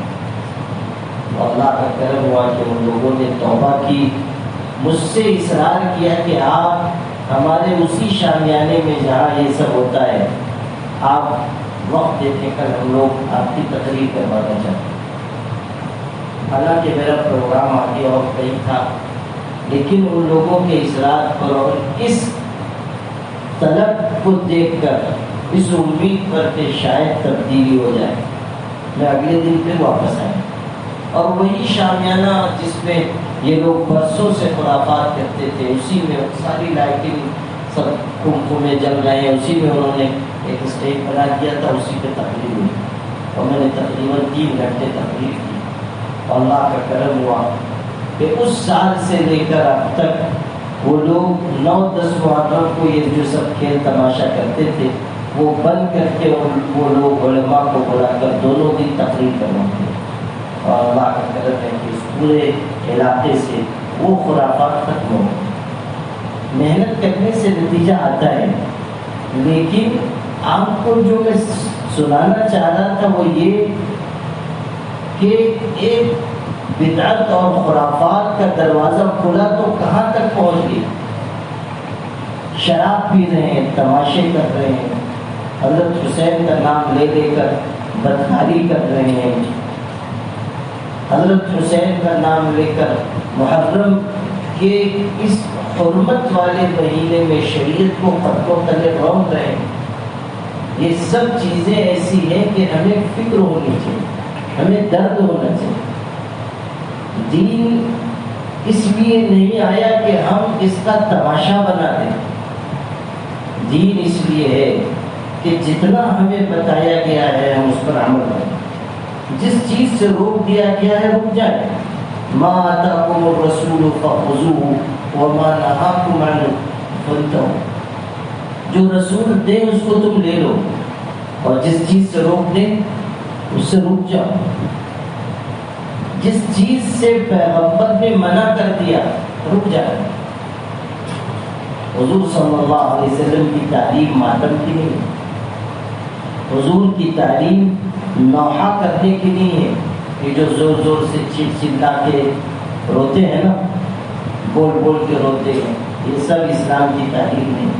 اللہ کا کرم ہوا کہ ان لوگوں نے توبہ کی، مجھ سے اصرار کیا کہ آپ ہمارے اسی شامیانے میں جہاں یہ سب ہوتا ہے، آپ وقت دینے کر ہم لوگ آپ کی تقریر کروانا چاہتے ہیں۔ حالانکہ میرا پروگرام آگے اور کہیں تھا، لیکن ان لوگوں کے اصرار پر اور اس طلب کو دیکھ کر، اس امید پر کہ شاید تبدیلی ہو جائے، میں اگلے دن پھر واپس آیا، اور وہی شامیانہ جس میں یہ لوگ برسوں سے خرافات کرتے تھے، اسی میں ساری لائٹنگ سب کنکھوں میں جل رہے ہیں، اسی میں انہوں نے ایک اسٹیج بنا دیا تھا، اسی پہ تقریر ہوئی، اور میں نے تقریباً 3 گھنٹے تقریر کی، اور اللہ کا کرم ہوا کہ اس سال سے لے کر اب تک وہ لوگ 9-10 محرم کو یہ جو سب کھیل تماشا کرتے تھے وہ بند کر کے وہ لوگ علماء کو بلا کر دونوں دن تقریر کرواتے ہیں، اور اللہ کا کرم ہے کہ اس پورے علاقے سے وہ خرافات ختم ہو۔ محنت کرنے سے نتیجہ آتا ہے، لیکن آپ کو جو میں سنانا چاہ رہا تھا وہ یہ کہ ایک بدعت اور خرافات کا دروازہ کھلا تو کہاں تک پہنچ گئی؟ شراب پی رہے ہیں، تماشے کر رہے ہیں، حضرت حسین کا نام لے لے کر بدکاری کر رہے ہیں، حضرت حسین کا نام لے کر محرم کہ اس حرمت والے مہینے میں شریعت کو قدموں تلے رونق رہے. یہ سب چیزیں ایسی ہیں کہ ہمیں فکر ہونی چاہیے، ہمیں درد ہونا چاہیے. دین اس لیے نہیں آیا کہ ہم اس کا تماشا بنا دیں. دین اس لیے ہے کہ جتنا ہمیں بتایا گیا ہے ہم اس پر عمل کریں. جس چیز سے روک دیا گیا ہے رک جائیں. ما آتاکم الرسول فخذوه وما نهاکم عنہ فانتہوا. جو رسول دے اس کو تم لے لو، اور جس چیز سے روک دے اس سے رک جاؤ. جس چیز سے پیغمبر نے منع کر دیا رک جائے. حضور صلی اللہ علیہ وسلم کی تعلیم ماتم کی نہیں ہے. حضور کی تعلیم نوحہ کرنے کی نہیں ہے. یہ جو زور زور سے چلا کے روتے ہیں نا، بول بول کے روتے ہیں، یہ سب اسلام کی تعلیم نہیں ہے.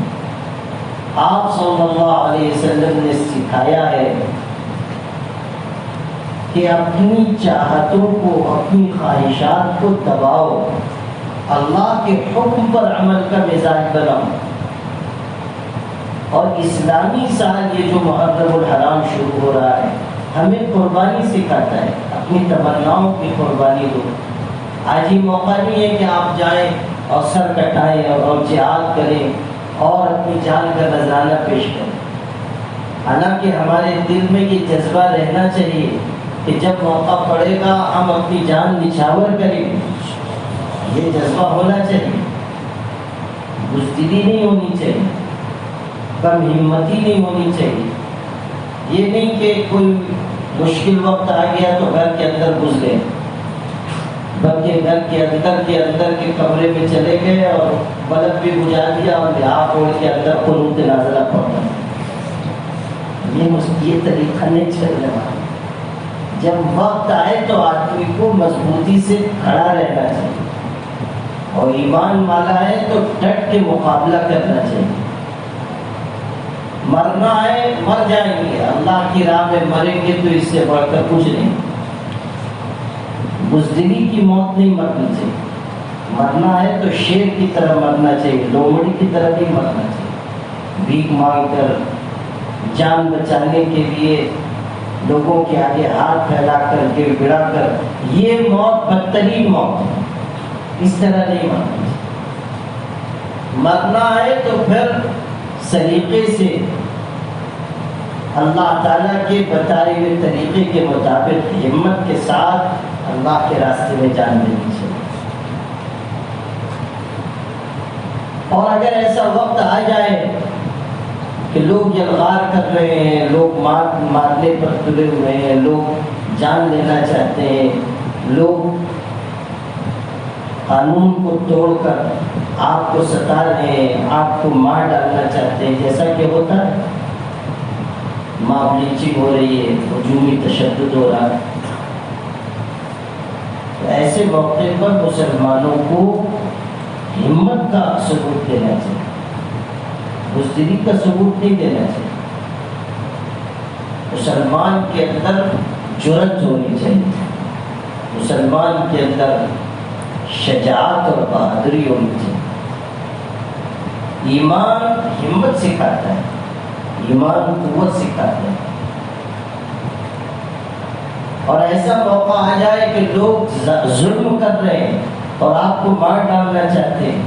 آپ صلی اللہ علیہ وسلم نے سکھایا ہے کہ اپنی چاہتوں کو، اپنی خواہشات کو دباؤ، اللہ کے حکم پر عمل کا مزاج بناؤ. اور اسلامی سال یہ جو محرم الحرام شروع ہو رہا ہے ہمیں قربانی سکھاتا ہے. اپنی تمناؤں کی قربانی دو. آج یہ موقع نہیں ہے کہ آپ جائیں اور سر کٹائیں اور جہاد کریں اور اپنی جان کا نذرانہ پیش کریں. حالانکہ ہمارے دل میں یہ جذبہ رہنا چاہیے کہ جب موقع پڑے گا ہم اپنی جان نچھاور کریں گے. یہ جذبہ ہونا چاہیے. بزدلی نہیں ہونی چاہیے، کم ہمتی نہیں ہونی چاہیے. یہ نہیں کہ کوئی مشکل وقت آ گیا تو گھر کے اندر گھس گئے، بلکہ گھر کے اندر کے کمرے میں چلے گئے اور بلب بھی بجھا دیا اور لحاظ اوڑھ کے اندر قنوت نازلہ پڑتا. یہ طریقہ نہیں چلنے والا. جب وقت آئے تو آدمی کو مضبوطی سے کھڑا رہنا چاہیے، اور ایمان والا ہے تو ڈٹ کے مقابلہ کرنا چاہیے. مرنا ہے مر جائیں گے، اللہ کی راہ میں مریں گے تو اس سے بڑھ کر کچھ نہیں. بزدلی کی موت نہیں مرنی چاہیے. مرنا ہے تو شیر کی طرح مرنا چاہیے، لومڑی کی طرح نہیں مرنا چاہیے. بھیک مانگ کر، جان بچانے کے لیے لوگوں کے آگے ہاتھ پھیلا کر، گر گڑا کر، یہ موت بدترین موت ہے. اس طرح نہیں مرنا چاہیے. مرنا ہے تو پھر سلیقے سے اللہ تعالیٰ کے بتائے ہوئے طریقے کے مطابق ہمت کے ساتھ اللہ کے راستے میں جان دینی چاہیے. اور اگر ایسا وقت آ جائے کہ لوگ یلغار کر رہے ہیں، لوگ مارنے پر تلے ہوئے ہیں، لوگ جان لینا چاہتے ہیں، لوگ قانون کو توڑ کر آپ کو ستا رہے ہیں، آپ کو مار ڈالنا چاہتے ہیں، جیسا کہ ہوتا ہے، ماب لنچنگ ہو رہی ہے، ہجومی تشدد ہو رہا ہے، تو ایسے موقع پر مسلمانوں کو ہمت کا ثبوت دینا چاہیے، بزدلی کا ثبوت نہیں دینا چاہیے. مسلمان کے اندر جرأت ہونی چاہیے، مسلمان کے اندر شجاعت اور بہادری ہونی چاہیے. ایمان ہمت سکھاتا ہے، ایمان قوت سکھاتا ہے. اور ایسا موقع آ جائے کہ لوگ ظلم کر رہے ہیں اور آپ کو مار ڈالنا چاہتے ہیں،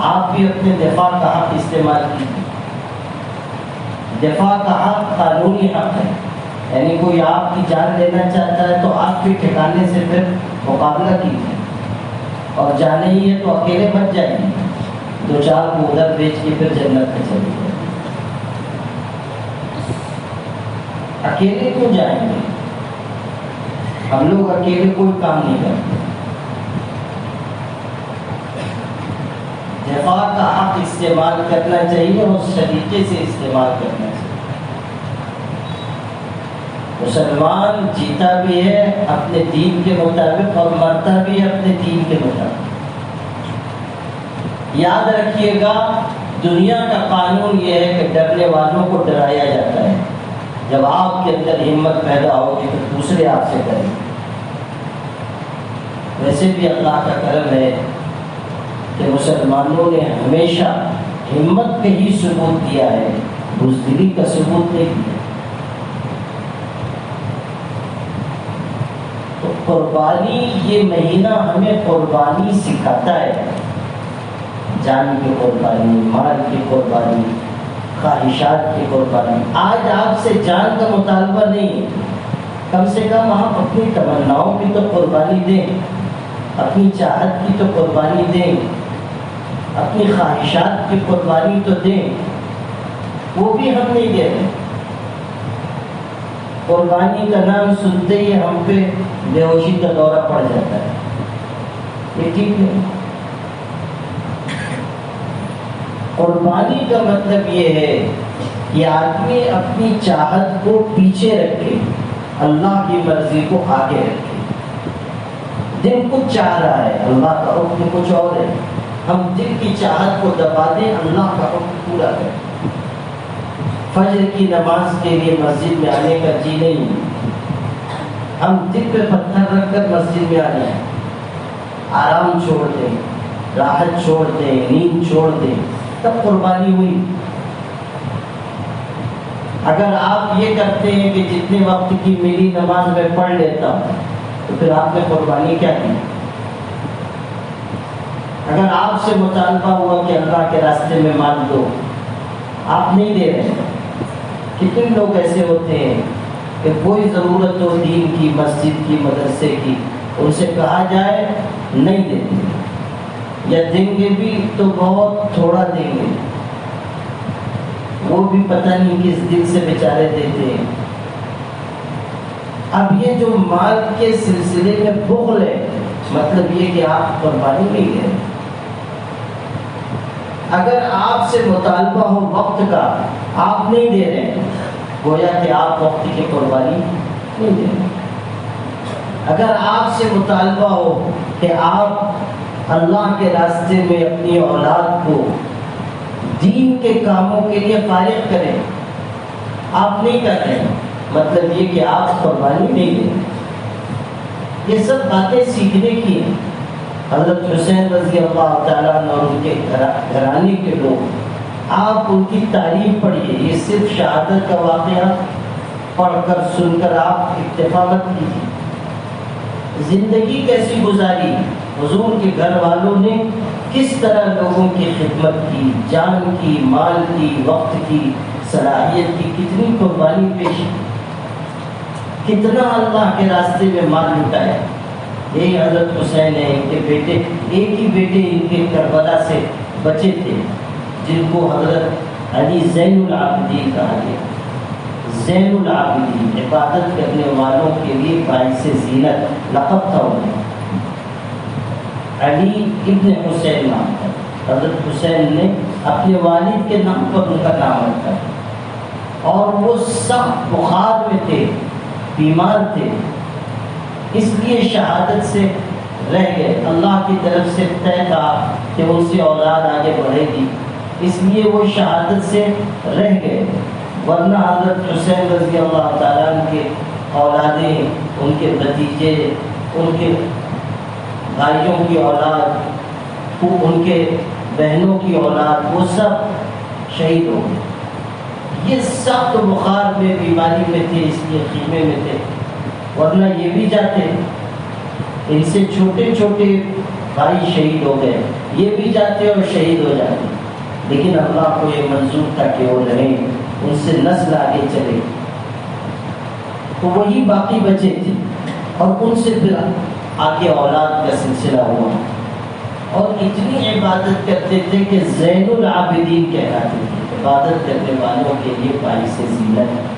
آپ بھی اپنے دفاع کا حق استعمال کیجیے. دفاع کا حق قانونی حق ہے، یعنی کوئی آپ کی جان لینا چاہتا ہے تو آپ کے ٹھکانے سے پھر مقابلہ کیجیے، اور جانے ہی ہے تو اکیلے مت جائیے، دو چار کو ادھر بیچ کے پھر جنت میں چلے جائیں. اکیلے کیوں جائیں گے؟ ہم لوگ اکیلے کوئی کام نہیں کرتے. دفاع کا حق استعمال کرنا چاہیے اور اس طریقے سے استعمال کرنا چاہیے. مسلمان جیتا بھی ہے اپنے دین کے مطابق اور مرتا بھی ہے اپنے دین کے مطابق. یاد رکھیے گا، دنیا کا قانون یہ ہے کہ ڈرنے والوں کو ڈرایا جاتا ہے. جب آپ کے اندر ہمت پیدا ہوگی تو دوسرے آپ سے ڈریں گے. ویسے بھی اللہ کا کرم ہے کہ مسلمانوں نے ہمیشہ ہمت پہ ہی ثبوت دیا ہے، بزدلی کا ثبوت نہیں دیا۔ تو قربانی، یہ مہینہ ہمیں قربانی سکھاتا ہے، جان کی قربانی، مال کی قربانی، خواہشات کی قربانی۔ آج آپ سے جان کا مطالبہ نہیں، کم سے کم آپ اپنی تمناؤں کی تو قربانی دیں، اپنی چاہت کی تو قربانی دیں، اپنی خواہشات کی قربانی تو دیں، وہ بھی ہم نہیں دے رہے۔ قربانی کا نام سنتے ہی ہم پہ بے ہوشی کا دورہ پڑ جاتا ہے، یہ ٹھیک ہے۔ قربانی کا مطلب یہ ہے کہ آدمی اپنی چاہت کو پیچھے رکھے، اللہ کی مرضی کو آگے رکھے۔ دل کچھ چاہ رہا ہے، اللہ کا حکم کچھ اور ہے، ہم دل کی چاہت کو دبا دیں، اللہ کا حکم پورا کریں۔ فجر کی نماز کے لیے مسجد میں آنے کا جی نہیں، ہم دل پہ پتھر رکھ کر مسجد میں آ جائیں، آرام چھوڑ دیں، راحت چھوڑ دیں، نیند چھوڑ دیں، تب قربانی ہوئی۔ اگر آپ یہ کرتے ہیں کہ جتنے وقت کی میری نماز میں پڑھ لیتا ہوں، تو پھر آپ نے قربانی کیا کی؟ اگر آپ سے مطالبہ ہوا کہ اللہ کے راستے میں مال دو، آپ نہیں دے رہے۔ کتنے لوگ ایسے ہوتے ہیں کہ کوئی ضرورت ہو دین کی، مسجد کی، مدرسے کی، ان سے کہا جائے نہیں دیتے، یا دیں گے بھی تو بہت تھوڑا دیں گے، وہ بھی پتہ نہیں کس دل سے بیچارے دیتے ہیں۔ اب یہ جو مال کے سلسلے میں بخل ہے، مطلب یہ کہ آپ قربانی نہیں دے رہے۔ اگر آپ سے مطالبہ ہو وقت کا، آپ نہیں دے رہے، گویا کہ آپ وقت کی قربانی نہیں دے رہے۔ اگر آپ سے مطالبہ ہو کہ آپ اللہ کے راستے میں اپنی اولاد کو دین کے کاموں کے لیے فارغ کریں، آپ نہیں کر رہے، مطلب یہ کہ آپ قربانی نہیں دے رہے۔ یہ سب باتیں سیکھنے کی ہیں۔ حضرت حسین رضی اللہ تعالیٰ عنہ اور ان کے گھرانے کے لوگ، آپ ان کی تعریف پڑھیے، یہ صرف شہادت کا واقعہ پڑھ کر سن کر آپ اکتفا مت کیجیے۔ زندگی کیسی گزاری، حضور کے گھر والوں نے کس طرح لوگوں کی خدمت کی، جان کی، مال کی، وقت کی، صلاحیت کی، کتنی قربانی پیش کی، کتنا اللہ کے راستے میں مال لٹایا۔ یہی حضرت حسین ہے، ان کے بیٹے، ایک ہی بیٹے ان کے کربلا سے بچے تھے، جن کو حضرت علی زین العابدین کہا گیا۔ زین العابدین، عبادت کرنے والوں کے لیے باعث زینت لقب تھا انہیں۔ علی ابن حسین نام تھا، حضرت حسین نے اپنے والد کے نام پر ان کا نام رکھا، اور وہ سخت بخار میں تھے، بیمار تھے، اس لیے شہادت سے رہ گئے۔ اللہ کی طرف سے طے تھا کہ ان سے اولاد آگے بڑھے گی، اس لیے وہ شہادت سے رہ گئے، ورنہ حضرت حسین رضی اللہ تعالیٰ عنہ کے اولادیں، ان کے بھتیجے، ان کے بھائیوں کی اولاد، ان کے بہنوں کی اولاد، وہ سب شہید ہو گئے۔ یہ سخت بخار میں، بیماری میں تھے، اس لیے خیمے میں تھے، ورنہ یہ بھی جاتے۔ ان سے چھوٹے چھوٹے بھائی شہید ہو گئے، یہ بھی جاتے اور شہید ہو جاتے، لیکن اللہ کو یہ منظور تھا کہ وہ رہیں، ان سے نسل آگے چلے، تو وہی باقی بچے تھے، اور ان سے پھر آگے اولاد کا سلسلہ ہوا، اور اتنی عبادت کرتے تھے کہ زین العابدین کہلاتے تھے، عبادت کرنے والوں کے لیے باعث زینت۔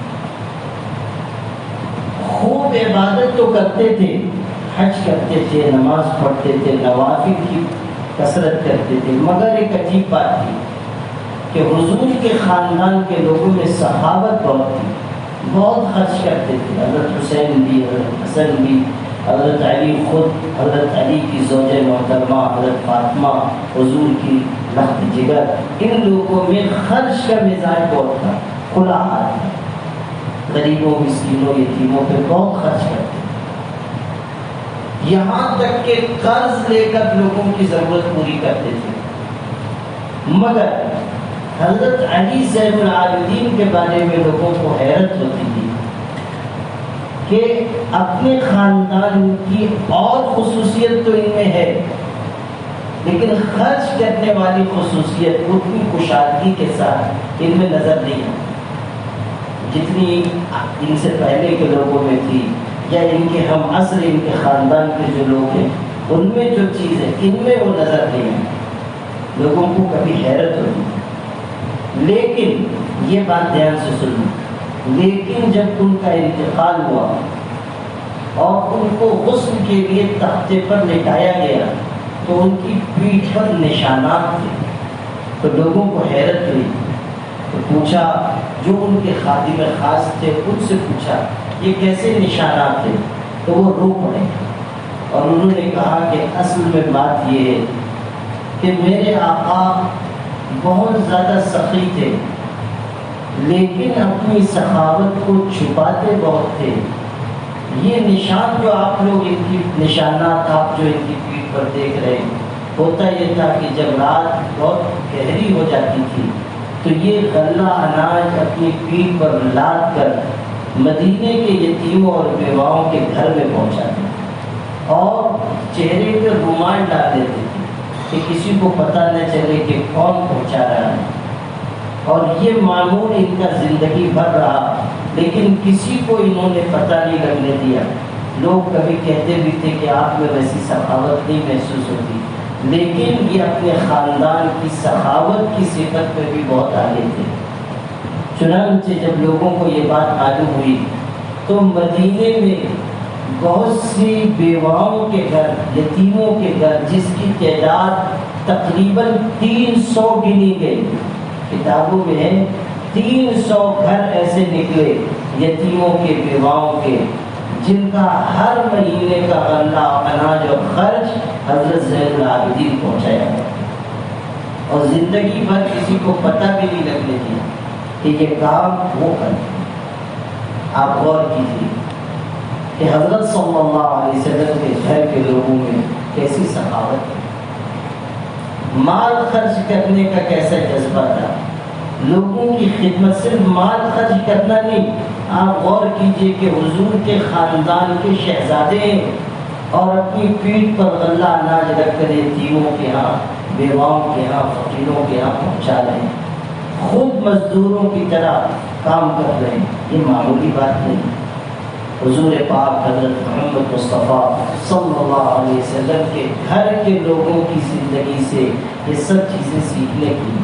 خوب عبادت تو کرتے تھے، حج کرتے تھے، نماز پڑھتے تھے، نوافل کی کثرت کرتے تھے، مگر ایک عجیب بات تھی کہ حضور کے خاندان کے لوگوں میں سخاوت بہت تھی، بہت خرچ کرتے تھے۔ حضرت حسین بھی، حضرت حسن بھی، حضرت علی خود، حضرت علی کی زوجہ محترمہ حضرت فاطمہ، حضور کی لخت جگر، ان لوگوں میں خرچ کا مزاج بہت تھا، کھلا ہاتھ تھا، غریبوں، مسکینوں، یتیموں پہ بہت خرچ کرتے۔ یہاں تک کہ قرض لے کر لوگوں کی ضرورت پوری کرتے تھے. مگر حضرت علی زین العابدین کے بارے میں لوگوں کو حیرت ہوتی تھی کہ اپنے خاندان کی اور خصوصیت تو ان میں ہے، لیکن خرچ کرنے والی خصوصیت اتنی کشادگی کے ساتھ ان میں نظر نہیں آتی جتنی ان سے پہلے کے لوگوں میں تھی، یا ان کے ہم عصر ان کے خاندان کے جو لوگ ہیں ان میں جو چیز ہے ان میں وہ نظر نہیں آتی. لوگوں کو کبھی حیرت ہوتی تھی. لیکن یہ بات دھیان سے سنو، لیکن جب ان کا انتقال ہوا اور ان کو غسل کے لیے تختے پر لٹایا گیا تو ان کی پیٹھ پر نشانات تھے. تو لوگوں کو حیرت ہوئی، تو پوچھا جو ان کے خادم خاص تھے ان سے پوچھا یہ کیسے نشانات تھے؟ تو وہ رو پڑے اور انہوں نے کہا کہ اصل میں بات یہ ہے کہ میرے آقا بہت زیادہ سخی تھے، لیکن اپنی سخاوت کو چھپاتے بہت تھے. یہ نشان جو آپ لوگ ان کی نشانات آپ جو ان کی پیٹھ پر دیکھ رہے ہیں، ہوتا یہ تھا کہ جب رات بہت گہری ہو جاتی تھی تو یہ غلہ اناج اپنی پیٹھ پر لاد کر مدینے کے یتیموں اور بیواؤں کے گھر میں پہنچاتے تھے اور چہرے پہ رومال ڈال دیتے تھے کہ کسی کو پتہ نہ چلے کہ کون پہنچا رہا ہے. اور یہ معمول ان کا زندگی بھر رہا، لیکن کسی کو انہوں نے پتہ نہیں لگنے دیا. لوگ کبھی کہتے بھی تھے کہ آپ میں ویسی سخاوت نہیں محسوس ہوتی، لیکن یہ اپنے خاندان کی سخاوت کی صفت میں بھی بہت آگے تھے. چنانچہ جب لوگوں کو یہ بات معلوم ہوئی تو مدینے میں بہت سی بیواؤں کے گھر، یتیموں کے گھر، جس کی تعداد تقریباً 300 گنی گئی، کتابوں میں ہے 300 گھر ایسے نکلے یتیموں کے، بیواؤں کے، جن کا ہر مہینے کا غلہ اناج اور خرچ حضرت زین العابدین پہنچایا گیا اور زندگی بھر کسی کو پتہ بھی نہیں لگنے دیا کہ یہ کام وہ کرتے. آپ غور کیجیے کہ حضرت صلی اللہ علیہ وسلم کے گھر کے لوگوں میں کیسی سخاوت ہے، مال خرچ کرنے کا کیسا جذبہ تھا. لوگوں کی خدمت صرف مال خرچ کرنا نہیں، آپ غور کیجئے کہ حضور کے خاندان کے شہزادے ہیں اور اپنی پیٹھ پر غلہ اناج رکھ کر یتیموں کے ہاں، بیواؤں کے ہاں، فقیروں کے ہاں پہنچا رہے ہیں، خود مزدوروں کی طرح کام کر رہے ہیں. یہ معمولی بات نہیں. حضور پاک حضرت محمد مصطفیٰ صلی اللہ علیہ وسلم کے گھر کے لوگوں کی زندگی سے یہ سب چیزیں سیکھنے کی.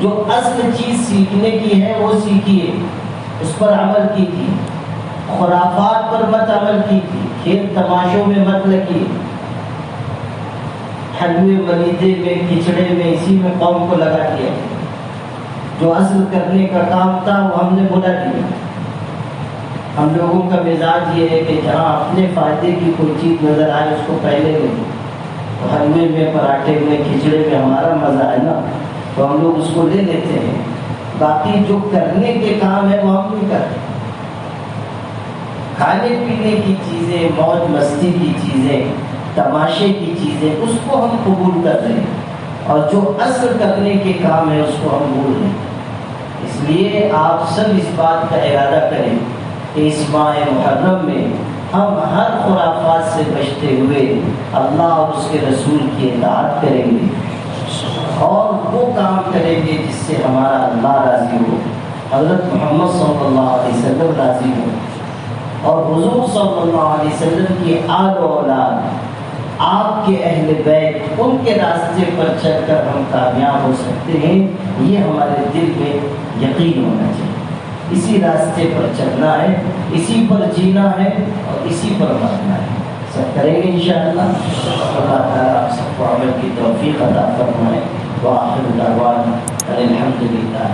جو اصل چیز سیکھنے کی ہے وہ سیکھیے، اس پر عمل کیجیے. خرافات پر مت عمل کیجیے، کھیل تماشوں میں مت لگیے، حلوے ملیدے میں، کھچڑے میں، اسی میں قوم کو لگا دیا. جو اصل کرنے کا کام تھا وہ ہم نے بھلا دیا. ہم لوگوں کا مزاج یہ ہے کہ جہاں اپنے فائدے کی کوئی چیز نظر آئے اس کو پہلے لے لیں. تو حلوے میں، پراٹھے میں، کھچڑے میں ہمارا مزہ ہے نا، تو ہم لوگ اس کو لے لیتے ہیں. باقی جو کرنے کے کام ہے وہ ہم نہیں کرتے. کھانے پینے کی چیزیں، موج مستی کی چیزیں، تماشے کی چیزیں، اس کو ہم قبول کر رہے ہیں، اور جو اصل کرنے کے کام ہے اس کو ہم بھول رہے ہیں. اس لیے آپ سب اس بات کا ارادہ کریں کہ اس ماہ محرم میں ہم ہر خرافات سے بچتے ہوئے اللہ اور اس کے رسول کی اطاعت کریں گے اور وہ کام کریں گے جس سے ہمارا اللہ راضی ہو، حضرت محمد صلی اللہ علیہ وسلم راضی ہو، اور حضور صلی اللہ علیہ وسلم کی آل و اولاد، آپ کے اہل بیت، ان کے راستے پر چل کر ہم کامیاب ہو سکتے ہیں. یہ ہمارے دل میں یقین ہونا چاہیے. اسی راستے پر چلنا ہے، اسی پر جینا ہے اور اسی پر مرنا ہے. سب کریں گے انشاءاللہ. اللہ تعالیٰ آپ سب کو عمل کی توفیق عطا فرمائے. وآخر دعوانا الحمدللہ.